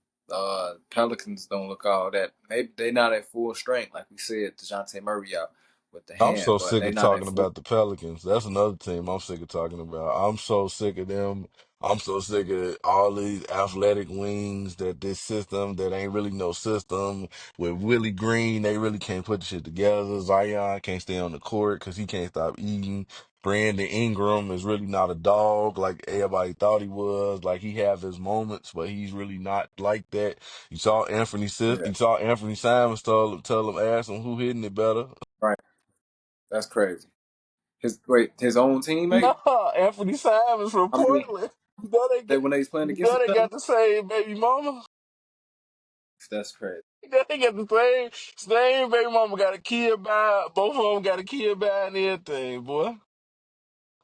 Pelicans don't look all that. Maybe they not at full strength, like we said. Dejounte Murray out. with the I'm hand, so but sick they of not in talking full. about the Pelicans. That's another team I'm sick of talking about. I'm so sick of them. I'm so sick of all these athletic wings that this system that ain't really no system. With Willie Green, they really can't put the shit together. Zion can't stay on the court because he can't stop eating. Brandon Ingram is really not a dog like everybody thought he was. Like he have his moments, but he's really not like that. Yeah, You saw Anthony Simons tell him ask him who hitting it better. right. That's crazy. His own teammate. No, Anthony Simons from I mean, Portland. they when they was playing You against know each they other. got the same baby mama. That's crazy. You know they got the same baby mama. Got a kid by both of them. Got a kid by and everything, boy.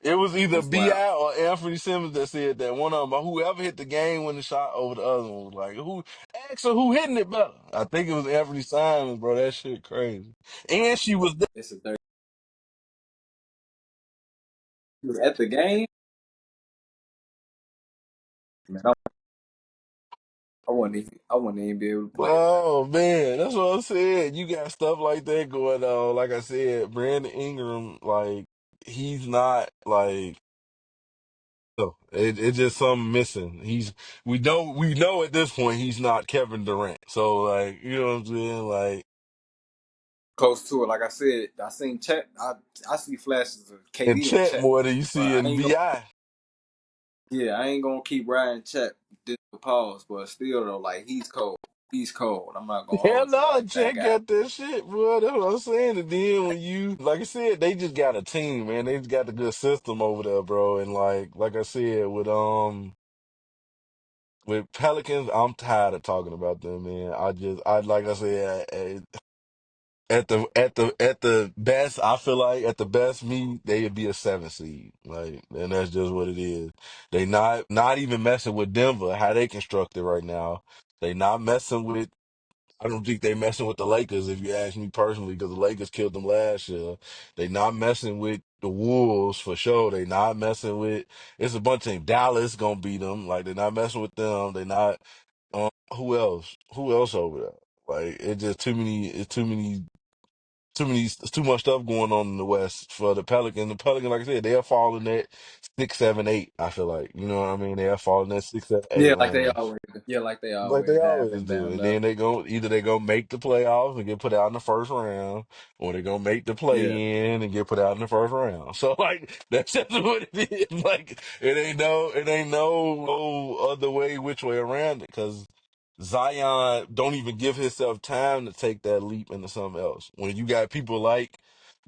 It was either That's wild. Bi or Anthony Simmons that said that. One of them, whoever hit the game winning shot over the other one was like, who? Ask her who hitting it better. I think it was Anthony Simons, bro. That shit crazy. And she was there. It's a 30. He was at the game. Man, I wouldn't even be able to play, man. Oh man, that's what I'm saying. You got stuff like that going on. Like I said, Brandon Ingram, like he's not like no, it's just something missing. We know at this point he's not Kevin Durant. So like you know what I'm saying? Like Close to it. Like I said, I seen Chet. I see flashes of and KD and Chet Chet, more than you but see in VI. I ain't gonna keep riding Chet. This pause, but still though, like he's cold. He's cold. I'm not gonna Hell hold you no, like that Chet guy. got that shit, bro. That's what I'm saying. And then when you, like I said, they just got a team, man. They just got the good system over there, bro. And like I said, with Pelicans, I'm tired of talking about them, man. I like I said, at the best, I feel like at the best, they'd be a 7 seed, like, and that's just what it is. They not even messing with Denver, how they constructed right now. They not messing with. I don't think they messing with the Lakers, if you ask me personally, because the Lakers killed them last year. They not messing with the Wolves for sure. They not messing with. It's a bunch of Dallas gonna beat them. Like they're not messing with them. They not. Who else? Who else over there? Like it's just too many. It's too many. It's too much stuff going on in the West for the Pelicans. The Pelicans, like I said, they're falling at 6, 7, 8. I feel like you know what I mean. They're falling at 6, 7, 8 Yeah, like they range. always. Yeah, like they Like they always have always been do. down And there. then they gonna make the playoffs and get put out in the first round, or they gonna make the Yeah, play in and get put out in the first round. So like that's just what it is. Like it ain't no other way which way around it because Zion don't even give himself time to take that leap into something else. When you got people like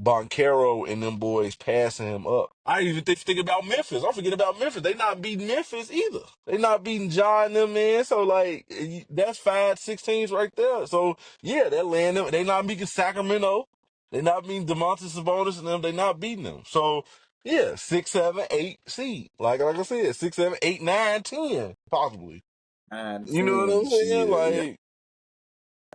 Boncaro and them boys passing him up. I even think about Memphis. I forget about Memphis. They not beating Memphis either. They not beating John them, man. So like that's 5, 6 teams right there. So yeah, they're laying them. They not beating Sacramento. They not beating DeMontis Sabonis and them. They not beating them. So yeah, 6, 7, 8 seed. Like I said, 6, 7, 8, 9, 10 possibly. nine, You know what I'm 10 saying? shit. Yeah, Like.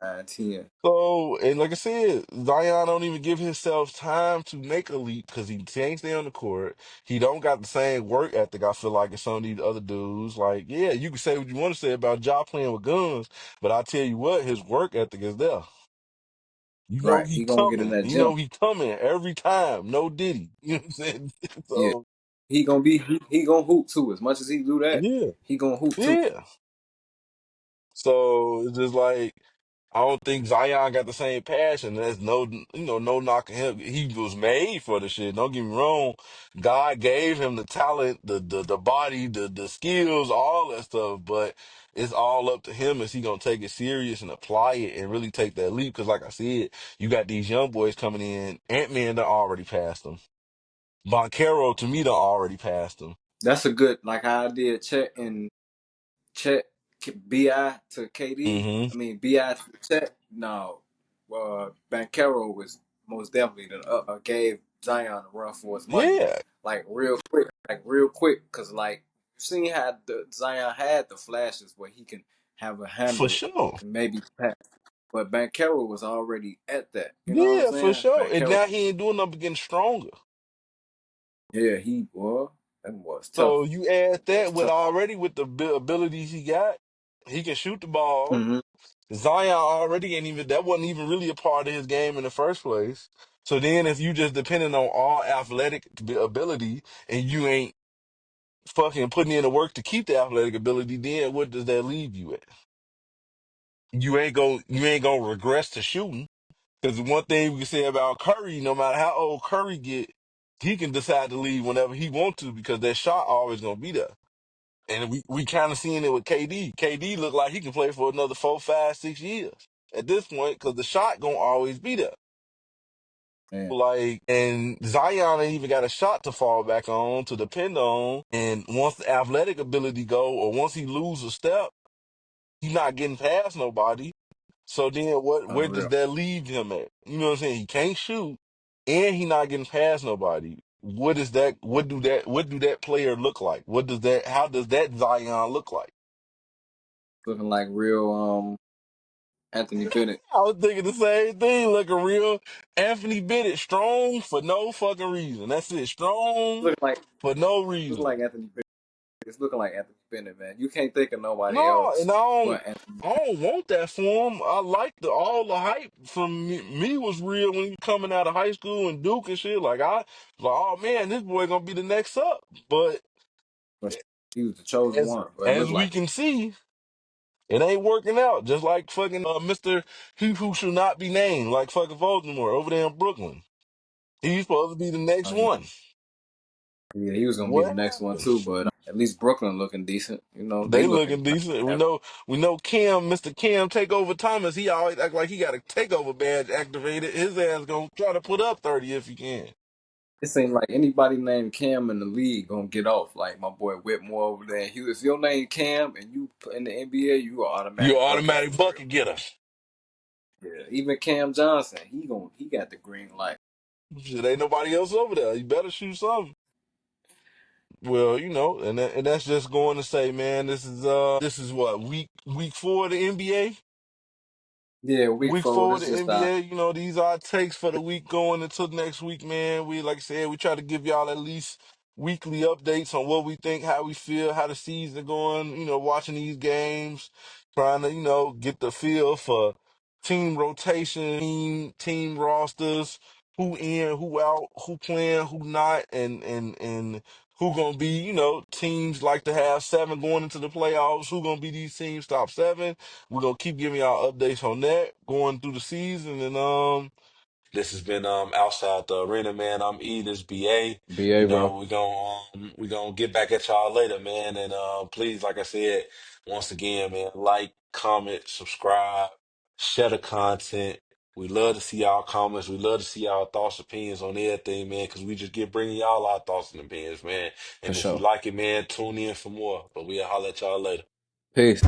9, 10. So, and like I said, Zion don't even give himself time to make a leap because he can't stay on the court. He don't got the same work ethic, I feel like, as some of these other dudes. Like, yeah, you can say what you want to say about Ja playing with guns, but I tell you what, his work ethic is there. You know Right. he He gonna get in coming. that You gym. know he coming every time. No Diddy. You know what I'm saying? Yeah. So, He gonna hoop too. As much as he do that, yeah, he gonna hoop too. yeah. So it's just like I don't think Zion got the same passion. There's no knocking him. He was made for the shit. Don't get me wrong. God gave him the talent, the body, the skills, all that stuff. But it's all up to him. Is he gonna take it serious and apply it and really take that leap? Because like I said, you got these young boys coming in. Ant-Man done already passed him. Boncaro to me done already passed him. That's a good like how I did Chet Bi to KD. Hmm. I mean Bi to Chet. No, Bankero was most definitely the gave Zion a run for his money, Yeah, like real quick, because like you seen how the Zion had the flashes where he can have a for handle sure. and maybe pass, but Bankero was already at that. You know what I'm Yeah, for saying? sure. And Bankero, now he ain't doing nothing but getting stronger. yeah, he was. That was tough. So you add That was that with tough. already with the abilities he got, he can shoot the ball. Mm-hmm. Zion already ain't even that wasn't even really a part of his game in the first place. So then if you just depending on all athletic ability and you ain't fucking putting in the work to keep the athletic ability, then what does that leave you at? You ain't gonna regress to shooting. Because one thing we can say about Curry, no matter how old Curry get, he can decide to leave whenever he want to because that shot always gonna be there. And we kind of seeing it with KD. KD look like he can play for another 4, 5, 6 years at this point because the shot gonna always be there. Man, Like, and Zion ain't even got a shot to fall back on to depend on. And once the athletic ability go, or once he lose a step, he's not getting past nobody. So then where does unreal. that leave him at? You know what I'm saying? He can't shoot and he not getting past nobody. What do that player look like? How does that Zion look like? Looking like real Anthony Bennett. I was thinking the same thing, looking real Anthony Bennett, strong for no fucking reason. That's it. Strong Looking like for no looking reason. like Anthony Bennett. It's looking like Anthony Bennett, man. You can't think of nobody No, and else but Anthony. I don't want that for him. I like all the hype from me was real when he coming out of high school and Duke and shit. Oh man, this boy gonna be the next up. But But he was the chosen as one, but it as looked we like can see, it ain't working out. Just like fucking Mister He Who Should Not Be Named, like fucking Voldemort over there in Brooklyn. He's supposed to be the next yeah, one. yeah, he was gonna be the What next one too. happened? But at least Brooklyn looking decent. You know, they They looking looking like decent. We they have. know Cam, Mr. Cam Takeover Thomas, he always act like he got a takeover badge activated. His ass gonna try to put up 30 if he can. It seemed like anybody named Cam in the league gonna get off. Like my boy Whitmore over there. If your name Cam and you in the NBA, you are You automatic bucket automatic for real. bucket getter. Yeah, even Cam Johnson, he got the green light Shit, ain't nobody else over there. You better shoot something. Well, and that's just going to say, man, this is what week 4 of the NBA. Yeah, week Week four. 4 of This the just our NBA, these are our takes for the week going into next week, man. Like I said, we try to give y'all at least weekly updates on what we think, how we feel, how the season going, watching these games, trying to, get the feel for team rotation, team rosters, who in, who out, who playing, who not, and who gonna be, teams like to have 7 going into the playoffs, who gonna be these teams top 7. We're gonna keep giving y'all updates on that going through the season. And this has been Outside the Arena, man. I'm E, this BA. BA, bro. We gonna get back at y'all later, man. And please, like I said, once again, man, like, comment, subscribe, share the content. We love to see y'all comments. We love to see y'all thoughts, opinions on everything, man, because we just get bringing y'all our thoughts and opinions, man. For And if you sure. like it, man, tune in for more. But we'll holler at y'all later. Peace.